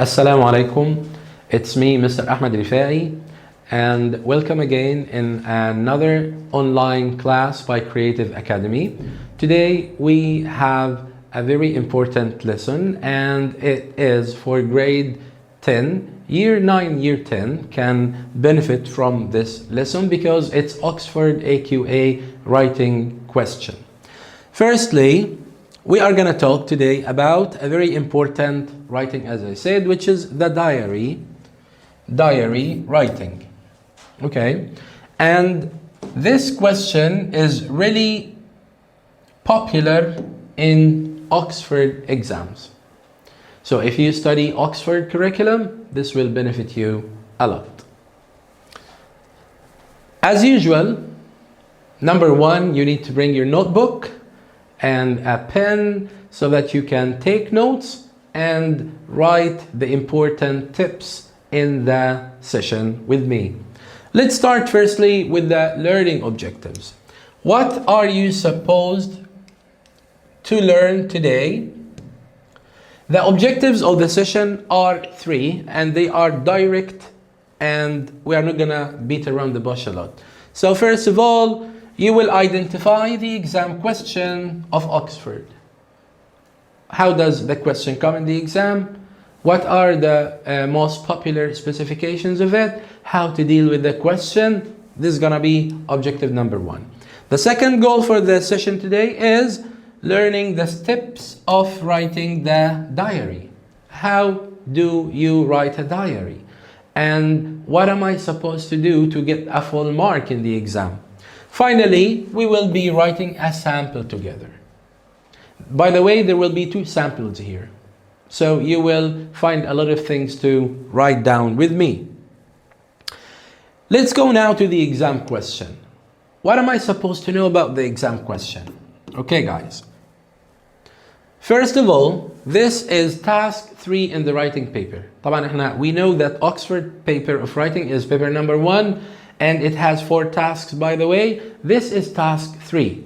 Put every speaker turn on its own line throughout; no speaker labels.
Assalamu alaikum. It's me, Mr. Ahmed Refaee, and welcome again in another online class by Creative Academy. Today we have a very important lesson, and it is for grade 10. Year 9, year 10 can benefit from this lesson because it's Oxford AQA writing question. Firstly, we are going to talk today about a very important writing, as I said, which is the diary writing. Okay, and this question is really popular in Oxford exams. So if you study Oxford curriculum, this will benefit you a lot. As usual, number one, you need to bring your notebook and a pen so that you can take notes and write the important tips in the session with me. Let's start firstly with the learning objectives. What are you supposed to learn today? The objectives of the session are 3, and they are direct, and we are not gonna beat around the bush a lot. So first of all, you will identify the exam question of Oxford. How does the question come in the exam? What are the most popular specifications of it? How to deal with the question? This is gonna be objective number 1. The second goal for the session today is learning the steps of writing the diary. How do you write a diary? And what am I supposed to do to get a full mark in the exam? Finally, we will be writing a sample together. By the way, there will be 2 samples here. So you will find a lot of things to write down with me. Let's go now to the exam question. What am I supposed to know about the exam question? Okay, guys. First of all, this is task 3 in the writing paper. طبعا we know that Oxford paper of writing is paper number 1, and it has 4 tasks, by the way. This is task 3.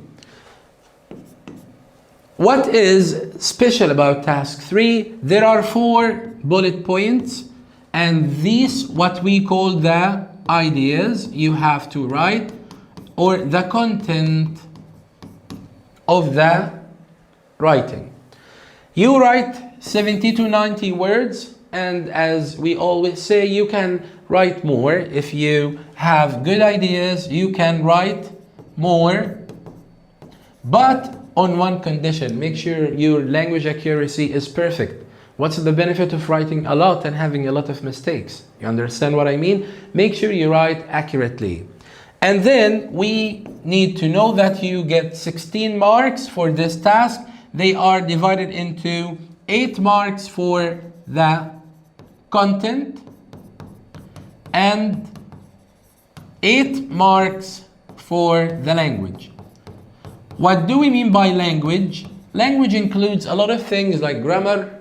What is special about task 3? There are 4 bullet points, and these what we call the ideas you have to write, or the content of the writing. You write 70 to 90 words, and as we always say, you can write more. If you have good ideas, you can write more, but on one condition: make sure your language accuracy is perfect. What's the benefit of writing a lot and having a lot of mistakes? You understand what I mean? Make sure you write accurately. And then we need to know that you get 16 marks for this task. They are divided into 8 marks for the content and 8 marks for the language. What do we mean by language? Language includes a lot of things like grammar,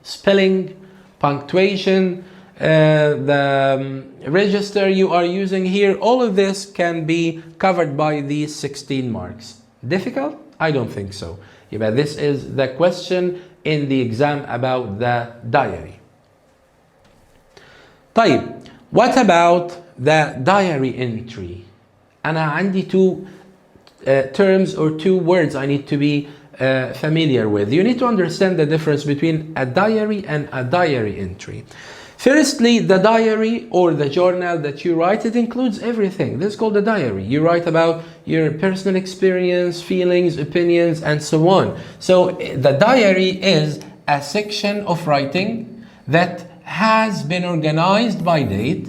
spelling, punctuation, the register you are using here. All of this can be covered by these 16 marks. Difficult? I don't think so. Yeah, this is the question in the exam about the diary. طيب, what about the diary entry? أنا عندي 2 terms or 2 words I need to be familiar with. You need to understand the difference between a diary and a diary entry. Firstly, the diary or the journal that you write, it includes everything. This is called a diary. You write about your personal experience, feelings, opinions, and so on. So the diary is a section of writing that has been organized by date,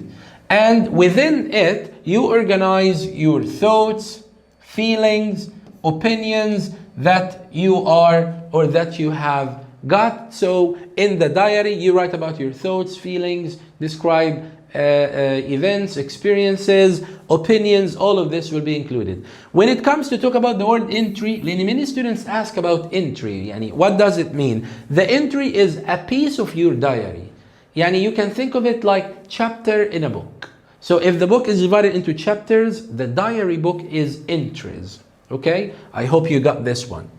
and within it you organize your thoughts, feelings, opinions that you are or that you have got. So in the diary you write about your thoughts, feelings, describe events, experiences, opinions. All of this will be included. When it comes to talk about the word entry, many students ask about entry. Yani, what does it mean? The entry is a piece of your diary. Yani, you can think of it like chapter in a book. So if the book is divided into chapters, the diary book is entries. Okay, I hope you got this one.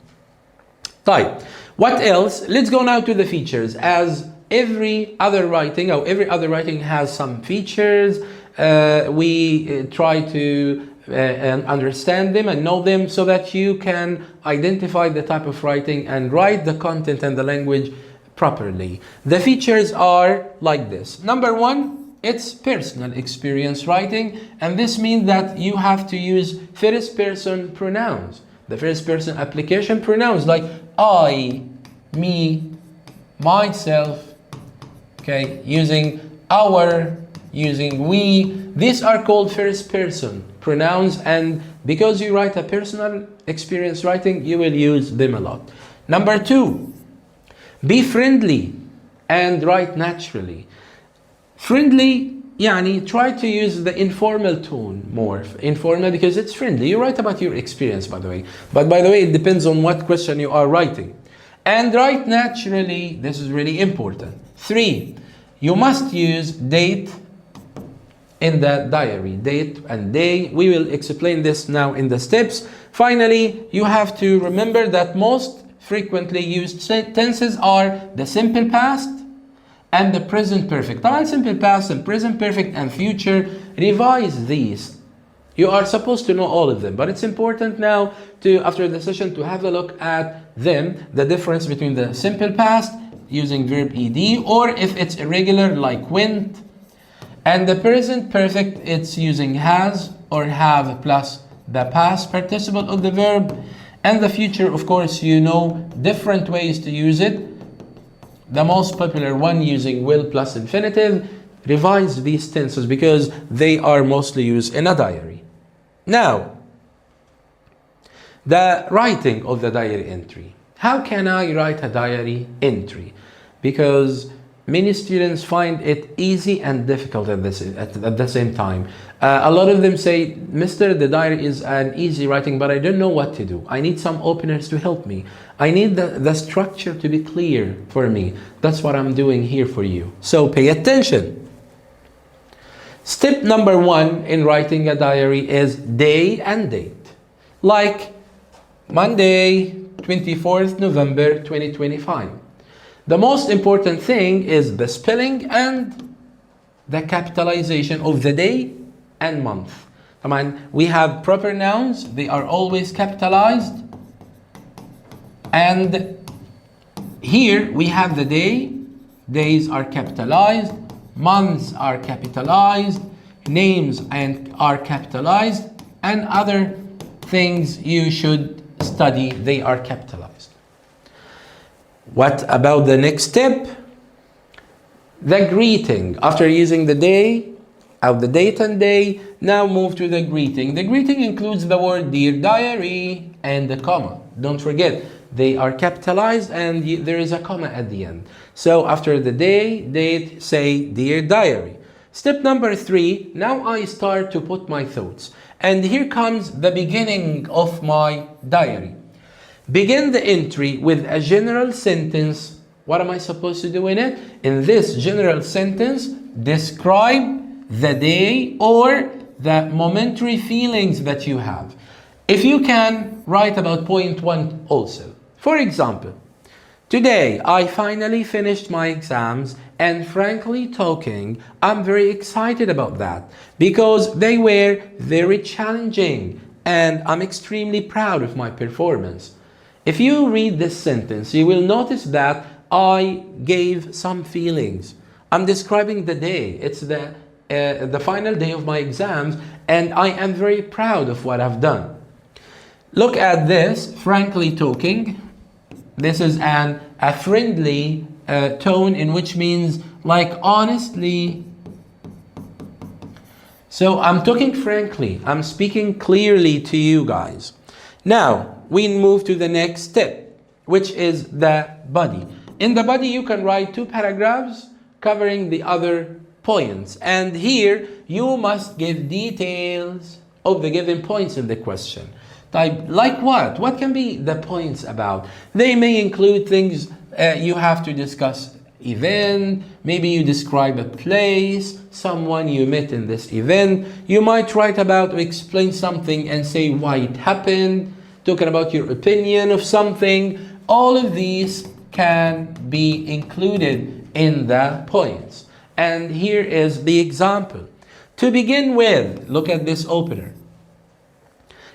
طيب, what else? Let's go now to the features. As every other writing has some features. We try to and understand them and know them so that you can identify the type of writing and write the content and the language properly. The features are like this. Number one, it's personal experience writing, and this means that you have to use first person pronouns, the first person application pronouns like I, me, myself, okay, using our, using we. These are called first person pronouns, and because you write a personal experience writing, you will use them a lot. Number two, be friendly and write naturally. Friendly, يعني try to use the informal tone more. Informal because it's friendly. You write about your experience, by the way. But by the way, it depends on what question you are writing. And write naturally, this is really important. Three, you must use date in the diary, date and day. We will explain this now in the steps. Finally, you have to remember that most frequently used tenses are the simple past and the present perfect. طبعا simple past and present perfect and future, revise these. You are supposed to know all of them, but it's important now to, after the session, to have a look at them, the difference between the simple past using verb ed, or if it's irregular like went, and the present perfect, it's using has or have plus the past participle of the verb. And the future, of course, you know different ways to use it. The most popular one using will plus infinitive. Revise these tenses because they are mostly used in a diary. Now, the writing of the diary entry. How can I write a diary entry? Because many students find it easy and difficult at the same time. A lot of them say, Mr. the diary is an easy writing, but I don't know what to do. I need some openers to help me. I need the structure to be clear for me. That's what I'm doing here for you. So pay attention. Step number one in writing a diary is day and date. Like Monday, 24th November 2025. The most important thing is the spelling and the capitalization of the day and month. Come on, we have proper nouns, they are always capitalized. And here we have the day, days are capitalized, months are capitalized, names are capitalized, and other things you should study, they are capitalized. What about the next step? The greeting. After using the day, the date and day, now move to the greeting. The greeting includes the word dear diary and the comma. Don't forget, they are capitalized and there is a comma at the end. So after the day, date, say dear diary. Step number 3, now I start to put my thoughts. And here comes the beginning of my diary. Begin the entry with a general sentence. What am I supposed to do in it? In this general sentence, describe the day or the momentary feelings that you have. If you can, write about point 1 also. For example, today I finally finished my exams, and frankly talking, I'm very excited about that because they were very challenging and I'm extremely proud of my performance. If you read this sentence, you will notice that I gave some feelings. I'm describing the day. It's the final day of my exams, and I am very proud of what I've done. Look at this, frankly talking. This is a friendly tone, in which means like honestly. So I'm talking frankly. I'm speaking clearly to you guys. Now, we move to the next step, which is the body. In the body, you can write 2 paragraphs covering the other points. And here, you must give details of the given points in the question. Like what? What can be the points about? They may include things you have to discuss. Event, maybe you describe a place, someone you met in this event. You might write about or explain something and say why it happened, talking about your opinion of something. All of these can be included in the points. And here is the example. To begin with, look at this opener.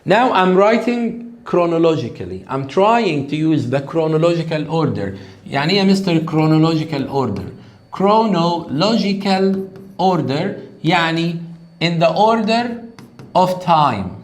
Now I'm writing chronologically. I'm trying to use the chronological order. يعني إيه يا مستر chronological order? Chronological order يعني in the order of time.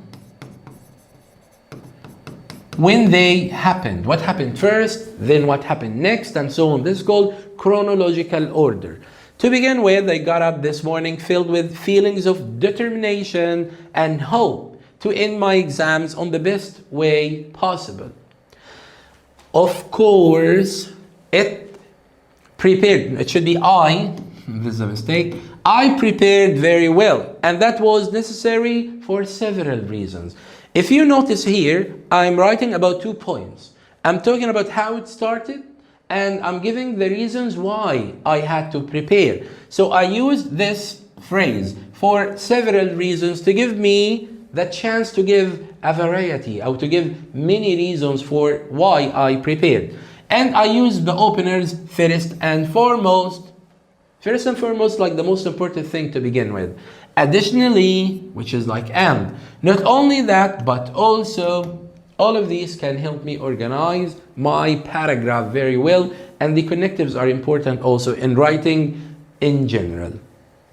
When they happened, what happened first, then what happened next, and so on. This is called chronological order. To begin with, I got up this morning filled with feelings of determination and hope to end my exams on the best way possible. Of course, it should be I, this is a mistake, I prepared very well, and that was necessary for several reasons. If you notice here, I'm writing about 2 points. I'm talking about how it started, and I'm giving the reasons why I had to prepare. So I used this phrase for several reasons to give me the chance to give a variety, or to give many reasons for why I prepared. And I used the openers first and foremost. First and foremost, like the most important thing to begin with. Additionally, which is like and. Not only that, but also all of these can help me organize my paragraph very well, and the connectives are important also in writing in general.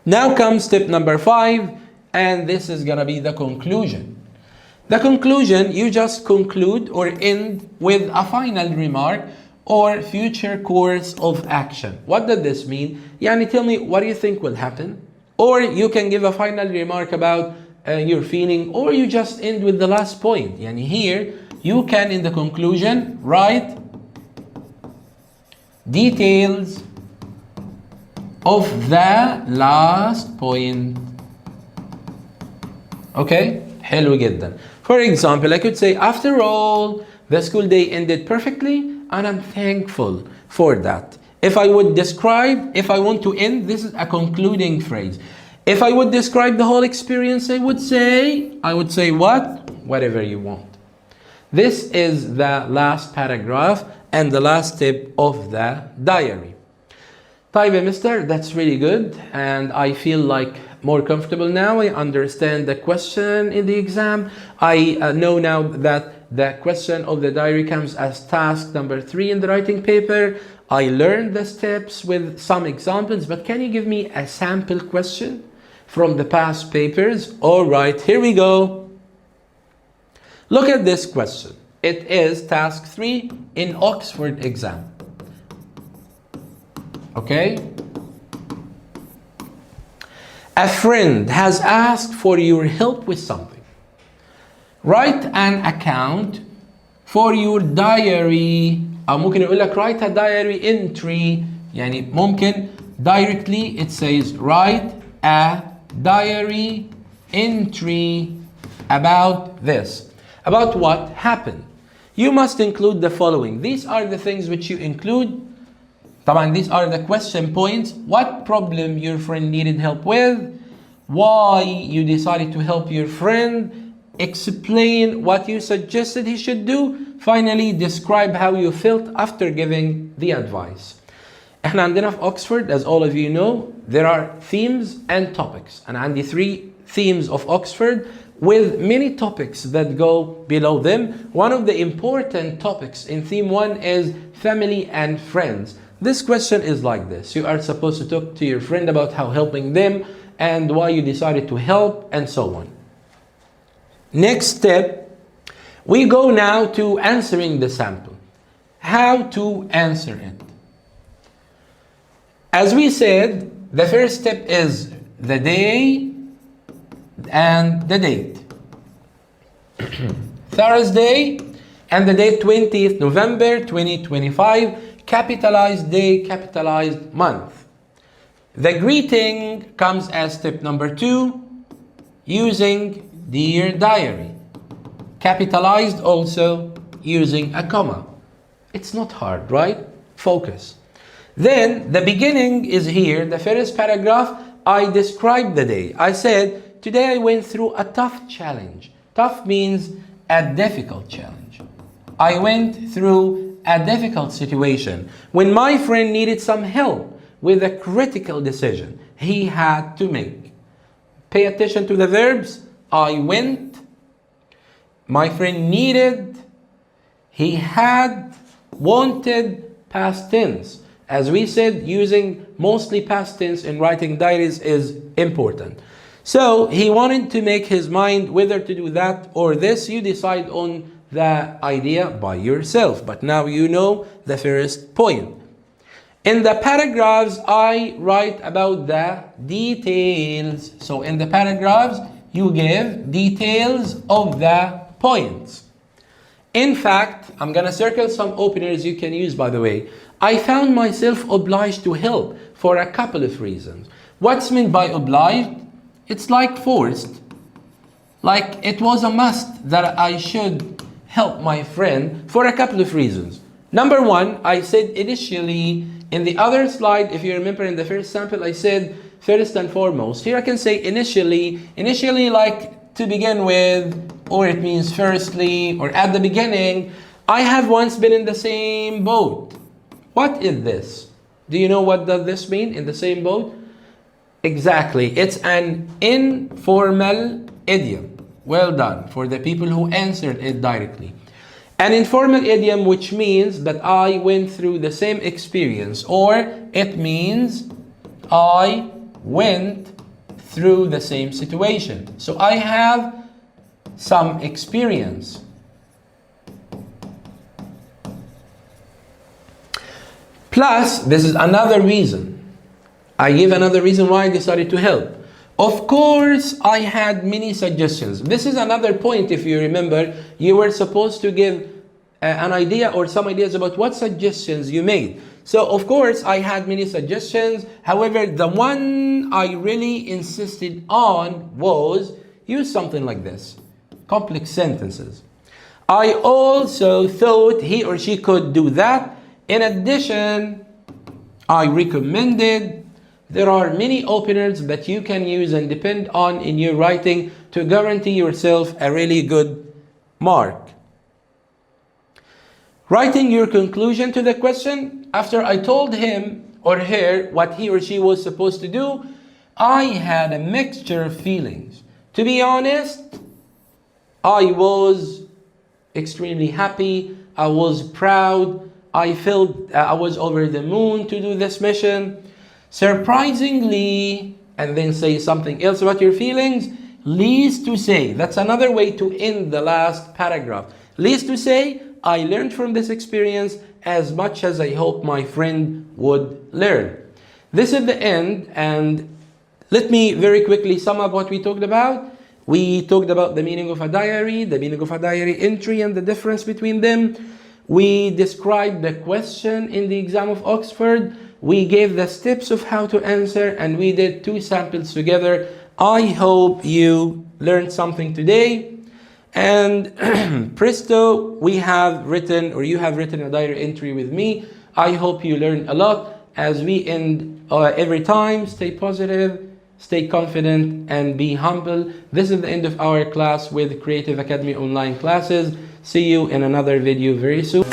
Now comes step number 5, and this is gonna be the conclusion. The conclusion, you just conclude or end with a final remark or future course of action. What does this mean? Yani tell me, what do you think will happen? Or you can give a final remark about your feeling, or you just end with the last point. Yani here, you can in the conclusion write details of the last point. Okay? حلو جدا. For example, I could say, after all, the school day ended perfectly, and I'm thankful for that. If I want to end, this is a concluding phrase. If I would describe the whole experience, I would say what? Whatever you want. This is the last paragraph and the last step of the diary. طيب, mister, that's really good, and I feel like more comfortable now. I understand the question in the exam. I know now that the question of the diary comes as task number 3 in the writing paper. I learned the steps with some examples, but can you give me a sample question from the past papers? All right, here we go. Look at this question. It is task 3 in Oxford exam. Okay? A friend has asked for your help with something. Write an account for your diary. أو ممكن يقول لك write a diary entry. يعني ممكن directly it says write a diary entry about this. About what happened. You must include the following. These are the things which you include. طبعا these are the question points. What problem your friend needed help with. Why you decided to help your friend. Explain what you suggested he should do. Finally, describe how you felt after giving the advice. احنا عندنا في Oxford, as all of you know, there are themes and topics. And عندي 3 themes of Oxford with many topics that go below them. One of the important topics in theme 1 is family and friends. This question is like this. You are supposed to talk to your friend about how helping them and why you decided to help and so on. Next step, we go now to answering the sample. How to answer it. As we said, the first step is the day and the date. Thursday and the date 20th November 2025. Capitalized day, capitalized month. The greeting comes as step number 2, using Dear Diary. Capitalized also using a comma. It's not hard, right? Focus. Then the beginning is here, the first paragraph. I described the day. I said, today I went through a tough challenge. Tough means a difficult challenge. I went through a difficult situation when my friend needed some help with a critical decision he had to make. Pay attention to the verbs. I went, my friend needed, he had, wanted, past tense. As we said, using mostly past tense in writing diaries is important. So he wanted to make his mind whether to do that or this. You decide on the idea by yourself. But now you know the first point. In the paragraphs, I write about the details. So in the paragraphs, you give details of the points. In fact, I'm going to circle some openers you can use, by the way. I found myself obliged to help for a couple of reasons. What's meant by obliged? It's like forced. Like it was a must that I should help my friend for a couple of reasons. Number one, I said initially in the other slide, if you remember in the first sample, I said first and foremost. Here I can say initially like to begin with, or it means firstly, or at the beginning. I have once been in the same boat. What is this? Do you know what does this mean, in the same boat? Exactly, it's an informal idiom. Well done for the people who answered it directly. An informal idiom which means that I went through the same experience, or it means I went through the same situation. So I have some experience. Plus, this is another reason. I give another reason why I decided to help. Of course, I had many suggestions. This is another point, if you remember, you were supposed to give an idea or some ideas about what suggestions you made. So, of course, I had many suggestions. However, the one I really insisted on was use something like this. Complex sentences. I also thought he or she could do that. In addition, I recommended. There are many openers that you can use and depend on in your writing to guarantee yourself a really good mark. Writing your conclusion to the question. After I told him or her what he or she was supposed to do, I had a mixture of feelings. To be honest, I was extremely happy. I was proud. I felt I was over the moon to do this mission. Surprisingly, and then say something else about your feelings. Least to say, that's another way to end the last paragraph. Least to say, I learned from this experience as much as I hope my friend would learn. This is the end, and let me very quickly sum up what we talked about. We talked about the meaning of a diary, the meaning of a diary entry and the difference between them. We described the question in the exam of Oxford. We gave the steps of how to answer, and we did 2 samples together. I hope you learned something today. And presto, we have written, or you have written a diary entry with me. I hope you learned a lot. As we end every time, stay positive, stay confident, and be humble. This is the end of our class with Creative Academy online classes. See you in another video very soon.